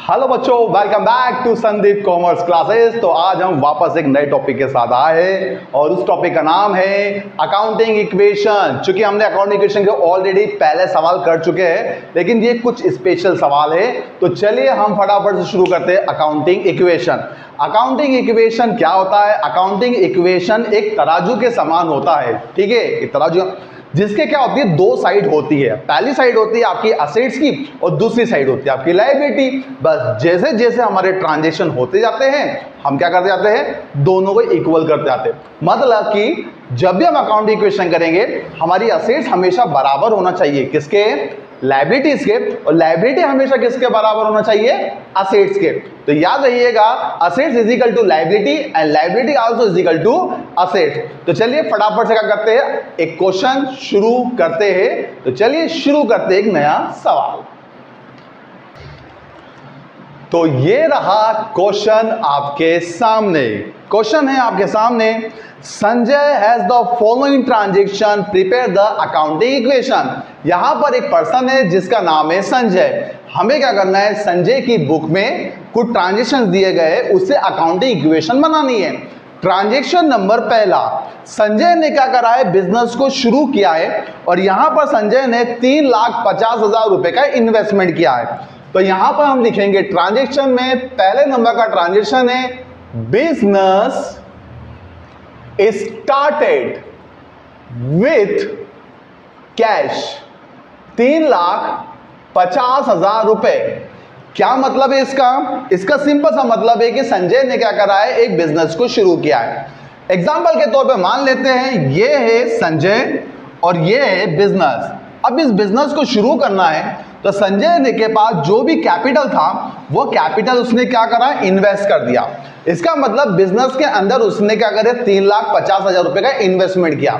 Hello बच्चों, welcome back to Sandeep commerce classes. तो आज हम वापस एक नए टॉपिक के साथ आए हैं और उस टॉपिक का नाम है अकाउंटिंग इक्वेशन। चूंकि हमने अकाउंटिंग इक्वेशन के ऑलरेडी पहले सवाल कर चुके हैं, लेकिन ये कुछ स्पेशल सवाल है। तो चलिए हम फटाफट से शुरू करते हैं अकाउंटिंग इक्वेशन। अकाउंटिंग इक्वेशन क्या होता है? अकाउंटिंग इक्वेशन एक तराजू के समान होता है। ठीक है, एक तराजू जिसके क्या होती है, दो साइड होती है। पहली साइड होती है आपकी असेट्स की और दूसरी साइड होती है आपकी लायबिलिटी। बस जैसे जैसे हमारे ट्रांजैक्शन होते जाते हैं हम क्या करते जाते हैं, दोनों को इक्वल करते जाते हैं। मतलब कि जब भी हम अकाउंटिंग इक्वेशन करेंगे हमारी असेट्स हमेशा बराबर होना चाहिए किसके? लायबिलिटीज के। और लायबिलिटी हमेशा किसके बराबर होना चाहिए? असेट्स के। तो याद रखिएगा, assets is equal to liability and liability also is equal to assets. तो चलिए फटाफट से क्या करते हैं, एक क्वेश्चन शुरू करते हैं। तो चलिए शुरू करते हैं एक नया सवाल। तो ये रहा क्वेश्चन आपके सामने। क्वेश्चन है आपके सामने, Sanjay has the following transaction, prepare the accounting equation. यहां पर एक पर्सन है जिसका नाम है संजय। हमें क्या करना है, संजय की बुक में कुछ ट्रांजेक्शन दिए गए, उससे अकाउंटिंग इक्वेशन बनानी है। ट्रांजेक्शन नंबर पहला, संजय ने क्या करा है, बिजनेस को शुरू किया है और यहां पर संजय ने 3,50,000 रुपए का इन्वेस्टमेंट किया है। तो यहां पर हम लिखेंगे ट्रांजेक्शन में पहले नंबर का ट्रांजेक्शन है, बिजनेस स्टार्टेड विथ कैश 3,50,000 रुपए। क्या मतलब है इसका? इसका सिंपल सा मतलब है कि संजय ने क्या करा है, एक बिजनेस को शुरू किया है। एग्जाम्पल के तौर पे मान लेते हैं ये है संजय और ये है बिजनेस। अब इस बिजनेस को शुरू करना है तो संजय ने के पास जो भी कैपिटल था वो कैपिटल उसने क्या करा, इन्वेस्ट कर दिया। इसका मतलब बिजनेस के अंदर उसने क्या करे, 3,50,000 रुपए का इन्वेस्टमेंट किया।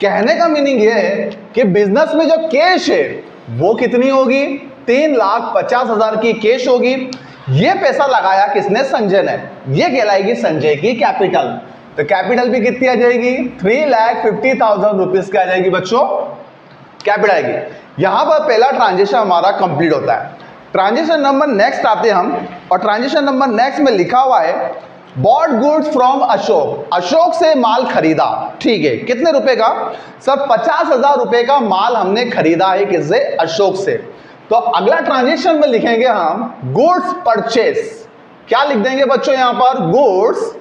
कहने का मीनिंग ये है कि बिजनेस में जो कैश है वो कितनी होगी, 3,50,000 की कैश होगी। ये पैसा लगाया किसने, संजय ने। ये कहलाएगी संजय की कैपिटल। तो कैपिटल भी कितनी आ जाएगी, 3,50,000 रुपीज की आ जाएगी बच्चों, कैपिटल आएगी। यहां पर पहला ट्रांजेक्शन हमारा कंप्लीट होता है। ट्रांजेक्शन नंबर नेक्स्ट आते हैं हम, और ट्रांजेक्शन नंबर नेक्स्ट में लिखा हुआ है bought goods from Ashok. Ashok से माल खरीदा। ठीक है, कितने रुपए का सर? 50,000 रुपए का माल हमने खरीदा है किससे? अशोक से। तो अगला ट्रांजेक्शन में लिखेंगे हम गुड्स परचेस। क्या लिख देंगे बच्चों यहां पर? Goods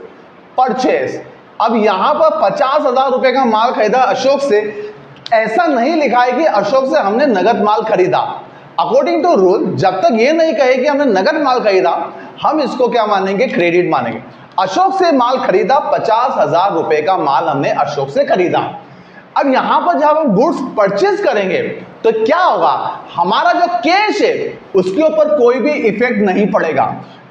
purchase. अब यहां पर 50,000 रुपए का माल खरीदा अशोक से। ऐसा नहीं लिखा है कि अशोक से हमने नगद माल खरीदा। अकॉर्डिंग टू रूल जब तक ये नहीं कहे कि हमने नगद माल खरीदा, हम इसको क्या मानेंगे, क्रेडिट मानेंगे। अशोक से माल खरीदा, 50,000 रुपए का माल हमने अशोक से खरीदा। अब यहां पर जब हम गुड्स परचेज करेंगे तो क्या होगा, हमारा जो कैश है उसके ऊपर कोई भी इफेक्ट नहीं पड़ेगा,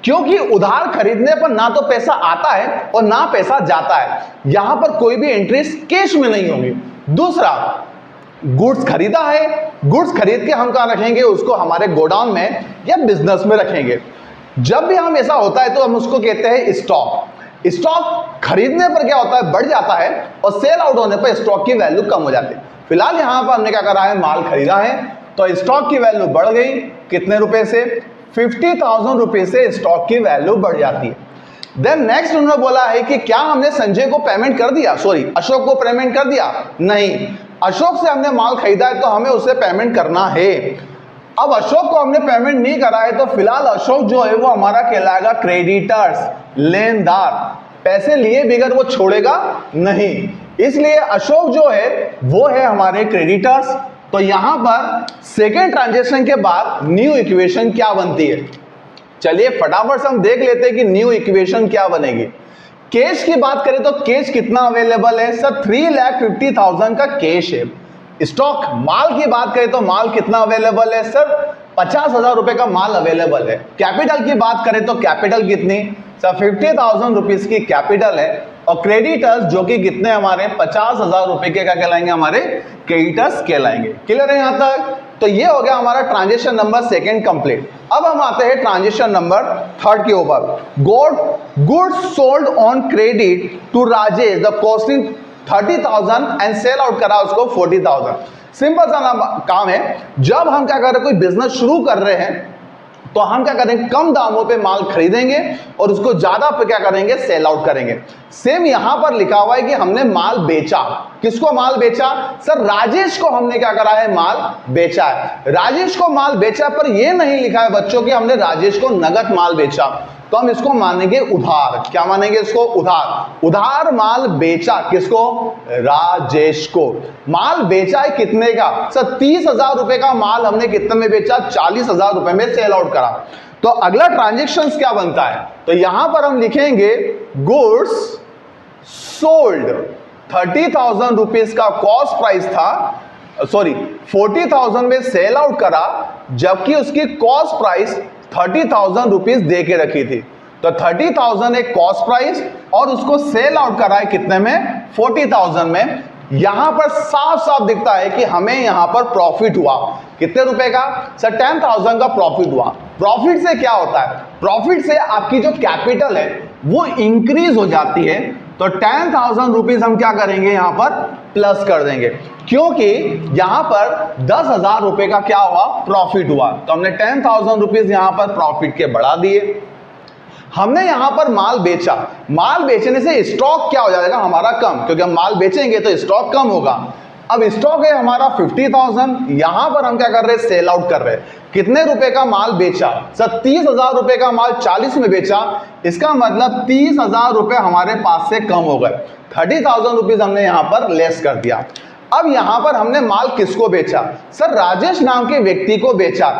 क्योंकि उधार खरीदने पर ना तो पैसा आता है और ना पैसा जाता है। यहां पर कोई भी एंट्री कैश में नहीं होगी। दूसरा, गुड्स खरीदा है, गुड्स खरीद के हम कहां रखेंगे, उसको हमारे गोडाउन में या बिजनेस में रखेंगे। जब भी हम ऐसा होता है तो हम उसको कहते हैं स्टॉक। स्टॉक खरीदने पर क्या होता है, बढ़ जाता है, और सेल आउट होने पर स्टॉक की वैल्यू कम हो जाती है। फिलहाल यहां पर हमने क्या करा है, माल खरीदा है तो स्टॉक की वैल्यू बढ़ गई। कितने रुपए से? 50,000 रुपए से स्टॉक की वैल्यू बढ़ जाती है। देन नेक्स्ट उन्होंने बोला है कि क्या हमने संजय को पेमेंट कर दिया, सॉरी अशोक को पेमेंट कर दिया? नहीं, अशोक से हमने माल खरीदा है तो हमें उसे पेमेंट करना है। अब अशोक को हमने पेमेंट नहीं करा है तो फिलहाल अशोक जो है वो हमारा कहलाएगा क्रेडिटर्स, लेनदार। पैसे लिए बगैर वो छोड़ेगा नहीं, इसलिए अशोक जो है वो है हमारे क्रेडिटर्स। तो यहां पर सेकेंड ट्रांजेक्शन के बाद न्यू इक्वेशन क्या बनती है, चलिए फटाफट से हम देख लेते हैं कि न्यू इक्वेशन क्या बनेगी। कैश की बात करें तो कैश कितना अवेलेबल है सर? 3,50,000 का कैश है। स्टॉक माल की बात करें तो माल कितना अवेलेबल है सर? 50,000 रुपए का माल अवेलेबल है। कैपिटल की बात करें तो कैपिटल कितनी सर? 50,000 रुपीज की कैपिटल है। और क्रेडिटर्स जो कि कितने हमारे 50,000 रुपए के क्या कहलाएंगे, हमारे क्रेडिटर्स कहलाएंगे। क्लियर है यहां तक? तो ये हो गया हमारा ट्रांजेक्शन नंबर सेकंड कंप्लीट। अब हम आते हैं ट्रांजेक्शन नंबर थर्ड के ऊपर। Goods sold on credit to Rajesh, the costing 30,000 and sell out करा उसको 40,000। सिंपल सा काम है। जब हम क्या कर रहे हैं, कोई बिजनेस शुरू कर रहे हैं तो हम क्या करेंगे, कम दामों पे माल खरीदेंगे और उसको ज्यादा पे क्या करेंगे, सेल आउट करेंगे। सेम यहां पर लिखा हुआ है कि हमने माल बेचा। किसको माल बेचा? सर राजेश को हमने क्या करा है, माल बेचा है। राजेश को माल बेचा, पर यह नहीं लिखा है बच्चों कि हमने राजेश को नगद माल बेचा, तो हम इसको मानेंगे उधार। क्या मानेंगे इसको? उधार। उधार माल बेचा किसको? राजेश को। माल बेचा है कितने का? सर 30,000 रुपए का माल हमने कितने में बेचा? 40,000 रुपए में सेल आउट करा। तो अगला ट्रांजेक्शन क्या बनता है? तो यहां पर हम लिखेंगे गुड्स सोल्ड। 30,000 रुपीज का कॉस्ट प्राइस था, सॉरी 40,000 में सेल आउट करा, जबकि उसकी कॉस्ट प्राइस 30,000 रुपीज दे के रखी थी। तो 30,000 एक कॉस्ट प्राइस और उसको सेल आउट करा है कितने में? 40,000 में। यहां पर साफ साफ दिखता है कि हमें यहां पर प्रॉफिट हुआ। कितने रुपए का? सर 10,000 का प्रॉफिट हुआ। प्रॉफिट से क्या होता है? प्रॉफिट से आपकी जो कैपिटल है वो इंक्रीज हो जाती है। तो 10,000 रुपीज हम क्या करेंगे, यहां पर प्लस कर देंगे, क्योंकि यहां पर 10,000 रुपए का क्या हुआ? प्रॉफिट हुआ। तो हमने 10,000 रुपीज यहां पर प्रॉफिट के बढ़ा दिए। हमने यहां पर माल बेचा। माल बेचने से स्टॉक क्या हो जाएगा हमारा? कम, क्योंकि हम माल बेचेंगे तो स्टॉक कम होगा। अब स्टॉक है हमारा 50,000, यहां पर हम क्या कर रहे हैं? सेल आउट कर रहे हैं। कितने रुपए का माल बेचा? सर 30,000 रुपए का माल 40 में बेचा। इसका मतलब 30,000 रुपए हमारे पास से कम हो गए। 30,000 रुपीज हमने यहां पर लेस कर दिया। अब यहां पर हमने माल किसको बेचा? सर राजेश नाम के व्यक्ति को बेचा।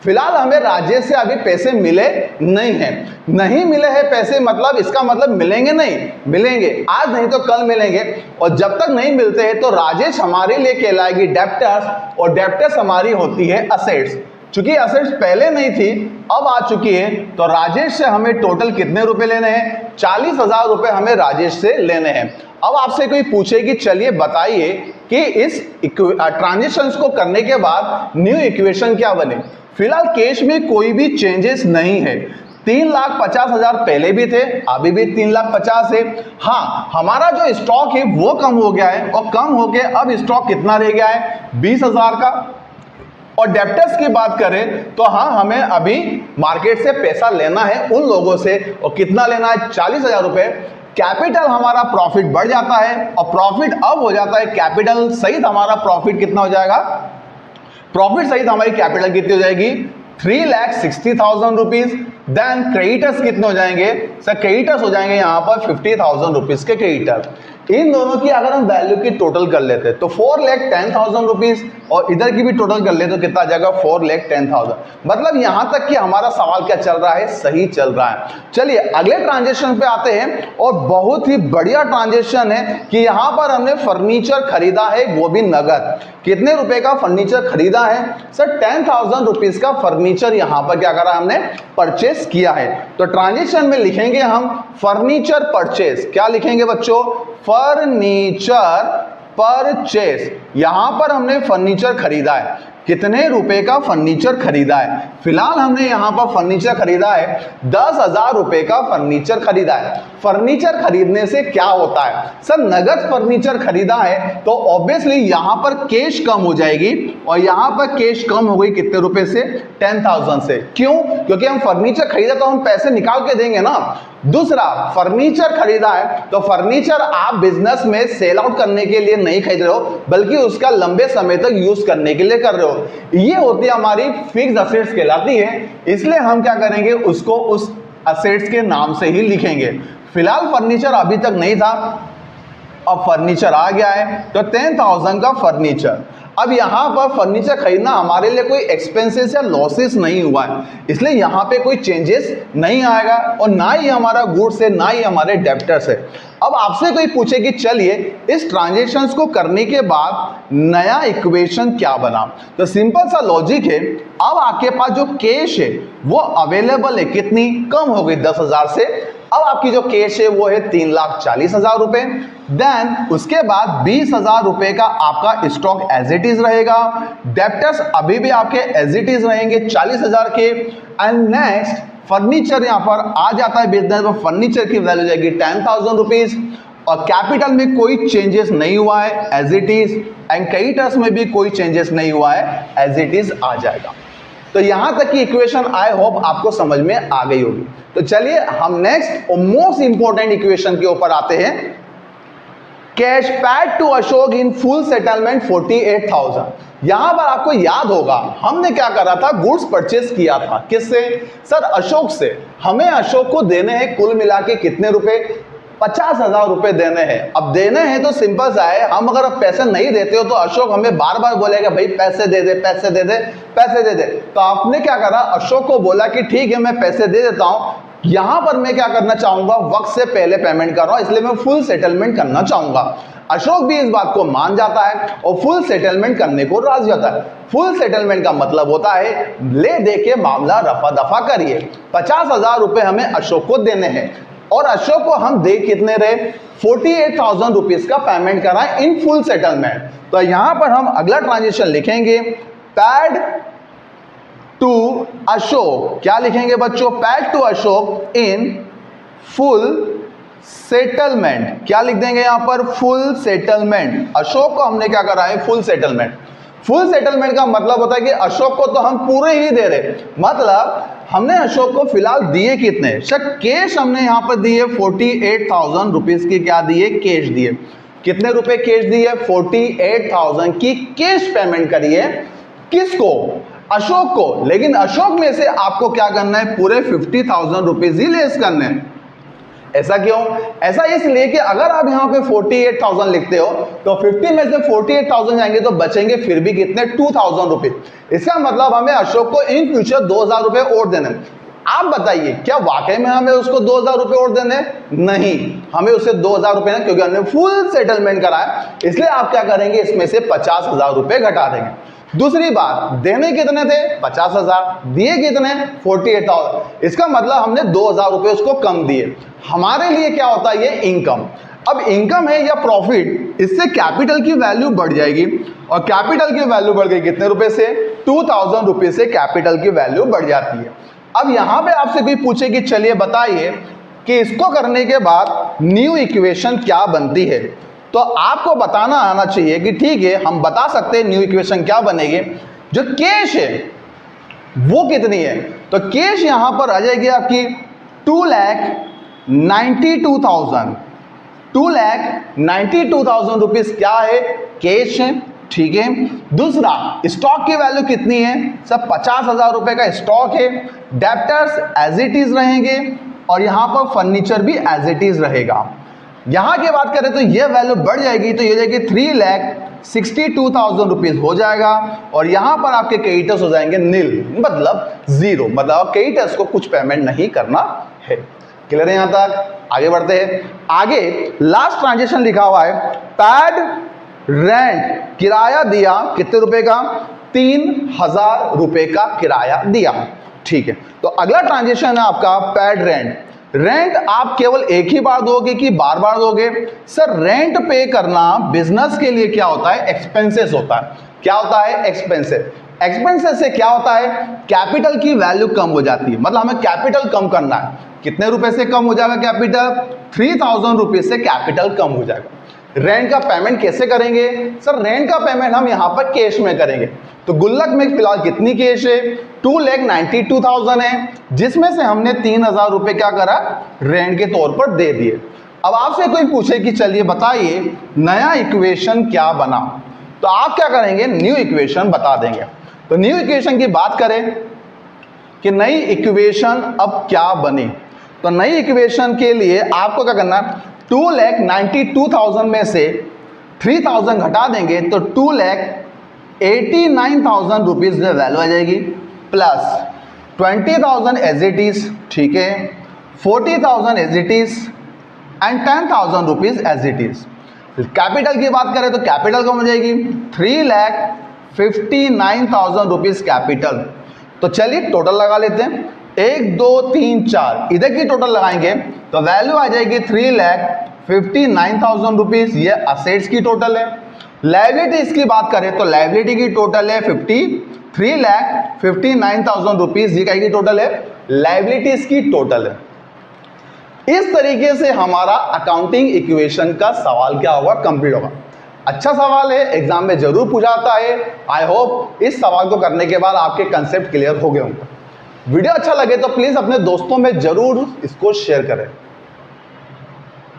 फिलहाल हमें राजेश से अभी पैसे मिले नहीं हैं। नहीं मिले हैं पैसे, मतलब इसका मतलब मिलेंगे नहीं, मिलेंगे आज नहीं तो कल मिलेंगे। और जब तक नहीं मिलते हैं तो राजेश हमारे लिए कहलाएगी डेब्टर्स, और डेब्टर्स हमारी होती है असेट्स। चूंकि असेट्स पहले नहीं थी, अब आ चुकी है, तो राजेश से हमें टोटल कितने रुपए लेने हैं? 40,000 रुपए हमें राजेश से लेने हैं। अब आपसे कोई पूछे कि चलिए बताइए कि इस ट्रांजेक्शन्स को करने के बाद न्यू इक्वेशन क्या बने। फिलहाल कैश में कोई भी चेंजेस नहीं है। 3,50,000 पहले भी थे, अभी भी 3,50,000 है। हाँ, हमारा जो स्टॉक है वो कम हो गया है, और कम हो के अब स्टॉक कितना रह गया है? 20,000 का। और डेब्टर्स की बात करें तो हाँ, हमें अभी मार्केट से पैसा लेना है उन लोगों से, और कितना लेना है? 40,000 रुपए। कैपिटल हमारा प्रॉफिट बढ़ जाता है, और प्रॉफिट अब हो जाता है कैपिटल सहित हमारा प्रॉफिट कितना हो जाएगा? प्रॉफिट सहित हमारी कैपिटल कितनी हो जाएगी? 3,60,000 रुपीज। देन क्रेडिटर्स कितने हो जाएंगे? सर क्रेडिटर्स हो जाएंगे यहां पर 50,000 रुपीज के क्रेडिटर। इन दोनों की अगर हम वैल्यू की टोटल कर लेते हैं तो 4,10,000 रुपीज, और इधर की भी टोटल कर ले तो कितना आ जाएगा? 4,10,000। मतलब यहां तक कि हमारा सवाल क्या चल रहा है? सही चल रहा है। चलिए अगले ट्रांजेक्शन पे आते हैं, और बहुत ही बढ़िया ट्रांजेक्शन है कि यहां पर हमने फर्नीचर खरीदा है, वो भी नगद। कितने रुपए का फर्नीचर खरीदा है? सर 10,000 रुपीज का फर्नीचर यहां पर क्या करा? हमने परचेस किया है। तो ट्रांजेक्शन में लिखेंगे हम फर्नीचर परचेस। क्या लिखेंगे बच्चों? Furniture purchase. यहां पर हमने फर्नीचर खरीदा है। कितने रुपए का फर्नीचर खरीदा है? फिलहाल हमने यहां पर फर्नीचर खरीदा है 10,000 रुपए का फर्नीचर खरीदा है। फर्नीचर खरीदने से क्या होता है? सर नगद फर्नीचर खरीदा है तो ऑब्वियसली यहां पर कैश कम हो जाएगी, और यहां पर कैश कम हो गई कितने रुपए से? 10,000 से। क्यों? क्योंकि हम फर्नीचर खरीदा तो हम पैसे निकाल के देंगे ना। दूसरा, फर्नीचर खरीदा है तो फर्नीचर आप बिजनेस में सेल आउट करने के लिए नहीं खरीद रहे हो, बल्कि उसका लंबे समय तक यूज करने के लिए कर रहे हो। ये होती है हमारी फिक्स्ड असेट्स कहलाती है, इसलिए हम क्या करेंगे? उसको उस असेट्स के नाम से ही लिखेंगे। फिलहाल फर्नीचर अभी तक नहीं था, अब फर्नीचर आ गया है, तो 10,000 का फर्नीचर। अब यहां पर फर्नीचर खरीदना हमारे लिए कोई एक्सपेंसेस या लॉसेस नहीं हुआ है, इसलिए यहां पे कोई चेंजेस नहीं आएगा, और ना ही हमारा गुड्स है ना ही हमारे डेब्टर्स है। अब आपसे कोई पूछे कि चलिए इस ट्रांजेक्शन्स को करने के बाद नया इक्वेशन क्या बना, तो सिंपल सा लॉजिक है। अब आपके पास जो कैश है वो अवेलेबल है, कितनी? कम हो गई 10,000 से। अब आपकी जो कैश है वो है 3,40,000 रुपए। देन उसके बाद 20,000 रुपए का आपका स्टॉक एज इट इज रहेगा। डेब्टर्स अभी भी आपके एज इट इज रहेंगे 40,000 के। एंड नेक्स्ट फर्नीचर यहां पर आ जाता है बिजनेस में, फर्नीचर की वैल्यू जाएगी 10,000 रुपीज, और कैपिटल में कोई चेंजेस नहीं हुआ है, as it is. And creditors में भी कोई चेंजेस नहीं हुआ है, एज इट इज आ जाएगा। तो यहां तक की इक्वेशन आई होप आपको समझ में आ गई होगी। तो चलिए हम नेक्स्ट और मोस्ट इंपॉर्टेंट इक्वेशन के ऊपर आते हैं। Cash paid to Ashok in full settlement 48,000। यहां पर आपको याद होगा हमने क्या करा था, गुड्स परचेस किया था। किससे सर? अशोक से। हमें अशोक को देने हैं कुल मिला के कितने रुपए? 50,000 रुपए देने हैं। अब देने हैं तो सिंपल सा है, हम अगर अब पैसे नहीं देते हो तो अशोक हमें बार बार बोलेगा भाई पैसे दे दे, पैसे दे दे, पैसे दे दे। तो आपने क्या करा, अशोक को बोला कि ठीक है मैं पैसे दे देता हूं, यहां पर मैं क्या करना चाहूंगा, वक्त से पहले पेमेंट कर रहा हूं, इसलिए मैं फुल सेटलमेंट करना चाहूंगा। अशोक भी इस बात को मान जाता है और फुल सेटलमेंट करने को राजी होता है। फुल सेटलमेंट का मतलब होता है ले दे के मामला रफा दफा करिए। 50,000 रुपए हमें अशोक को देने हैं और अशोक को हम दे कितने रहे? 48,000 रुपीज का पेमेंट कराएं इन फुल सेटलमेंट। तो यहां पर हम अगला ट्रांजेक्शन लिखेंगे, पैड टू अशोक। क्या लिखेंगे बच्चों? Paid to Ashok in full settlement. क्या लिख देंगे यहां पर? Full settlement. अशोक को हमने क्या करा है? Full settlement. फुल सेटलमेंट का मतलब होता है कि अशोक को तो हम पूरे ही दे रहे, मतलब हमने अशोक को फिलहाल दिए कितने? सर कैश हमने यहां पर दिए 48,000 रुपीज की, क्या दिए? कैश दिए। कितने रुपए कैश दिए? 48,000 की कैश पेमेंट करिए। किसको? अशोक को। लेकिन अशोक में से आपको क्या करना है? पूरे 50,000 रुपीज ही लेस करने हैं। ऐसा क्यों? ऐसा इसलिए कि अगर आप यहां पे 48,000 लिखते हो तो 50 में से 48,000 जाएंगे तो बचेंगे फिर भी कितने? 2,000 रुपए। इसका मतलब हमें अशोक को इन फ्यूचर 2,000 रुपए और देने। आप बताइए क्या वाकई में हमें उसको 2,000 रुपए और देने? नहीं, हमें उसे 2,000 रुपए ना, क्योंकि हमने फुल सेटलमेंट करा है, इसलिए आप क्या करेंगे? इसमें से 50,000 रुपए घटा देंगे। दूसरी बात, देने कितने थे? 50,000, दिए कितने? 48,000। इसका मतलब हमने 2,000 रुपए उसको कम दिए। हमारे लिए क्या होता है? ये इनकम। अब इनकम है या प्रॉफिट, इससे कैपिटल की वैल्यू बढ़ जाएगी और कैपिटल की वैल्यू बढ़ गई कितने रुपए से? 2,000 रुपए से कैपिटल की वैल्यू बढ़ जाती है। अब यहां पे आपसे कोई पूछे कि चलिए बताइए कि इसको करने के बाद न्यू इक्वेशन क्या बनती है, तो आपको बताना आना चाहिए कि ठीक है हम बता सकते हैं न्यू इक्वेशन क्या बनेगी। जो कैश है वो कितनी है? तो कैश यहां पर आ जाएगी आपकी 2,92,000। 2,92,000 रुपीज क्या है? कैश है। ठीक है। दूसरा, स्टॉक की वैल्यू कितनी है? सब 50,000 रुपए का स्टॉक है। डेप्टर्स एज इट इज रहेंगे और यहां पर फर्नीचर भी एज इट इज रहेगा। यहां की बात करें तो यह वैल्यू बढ़ जाएगी, तो ये जाएगी 3,62,000 रुपीज हो जाएगा और यहां पर आपके क्रेडिटर्स हो जाएंगे नील, मतलब जीरो, मतलब क्रेडिटर्स को कुछ पेमेंट नहीं करना है। क्लियर है यहां तक? आगे बढ़ते हैं। आगे लास्ट ट्रांजेक्शन लिखा हुआ है, पैड रेंट, किराया दिया कितने रुपए का? 3,000 रुपए का किराया दिया। ठीक है। तो अगला ट्रांजेक्शन है आपका पैड रेंट। रेंट आप केवल एक ही बार दोगे कि बार बार दोगे? सर रेंट पे करना बिजनेस के लिए क्या होता है? एक्सपेंसेस होता है। क्या होता है? एक्सपेंसेस। एक्सपेंसेस से क्या होता है? कैपिटल की वैल्यू कम हो जाती है, मतलब हमें कैपिटल कम करना है। कितने रुपए से कम हो जाएगा कैपिटल? 3,000 रुपीज से कैपिटल कम हो जाएगा। रेंट का पेमेंट कैसे करेंगे? सर रेंट का पेमेंट हम यहां पर कैश में करेंगे। तो गुल्लक में फिलहाल कितनी कैश है? 2,92,000 है, जिसमें से हमने 3,000 रुपए क्या करा? रेंट के तौर पर दे दिए। अब आपसे कोई पूछे कि चलिए बताइए नया इक्वेशन क्या बना, तो आप क्या करेंगे? न्यू इक्वेशन बता देंगे। तो न्यू इक्वेशन की बात करें कि नई इक्वेशन अब क्या बनी, तो नई इक्वेशन के लिए आपको क्या करना है? 2,92,000 में से 3,000 घटा देंगे तो 2,89,000 रुपीज में वैल्यू आ जाएगी, प्लस 20,000 एज इट इज। ठीक है। 40,000 as it is and 10,000 rupees as it is. Capital की बात करें तो कैपिटल कम हो जाएगी, 3,59,000 रुपीज कैपिटल। तो चलिए टोटल लगा लेते हैं, 1 2 3 4 इधर की टोटल लगाएंगे तो वैल्यू आ जाएगी 3,59,000 रुपीज। ये असेट्स की टोटल है। लायबिलिटीज की बात करें तो लायबिलिटी की टोटल है 3,59,000 रुपीज। ये क्या की टोटल है? लायबिलिटीज की टोटल है। इस तरीके से हमारा अकाउंटिंग इक्वेशन का सवाल क्या होगा? कंप्लीट होगा। अच्छा सवाल है, एग्जाम में जरूर पूछा जाता है। आई होप इस सवाल को करने के बाद आपके कंसेप्ट क्लियर हो गए होंगे। वीडियो अच्छा लगे तो प्लीज अपने दोस्तों में जरूर इसको शेयर करें।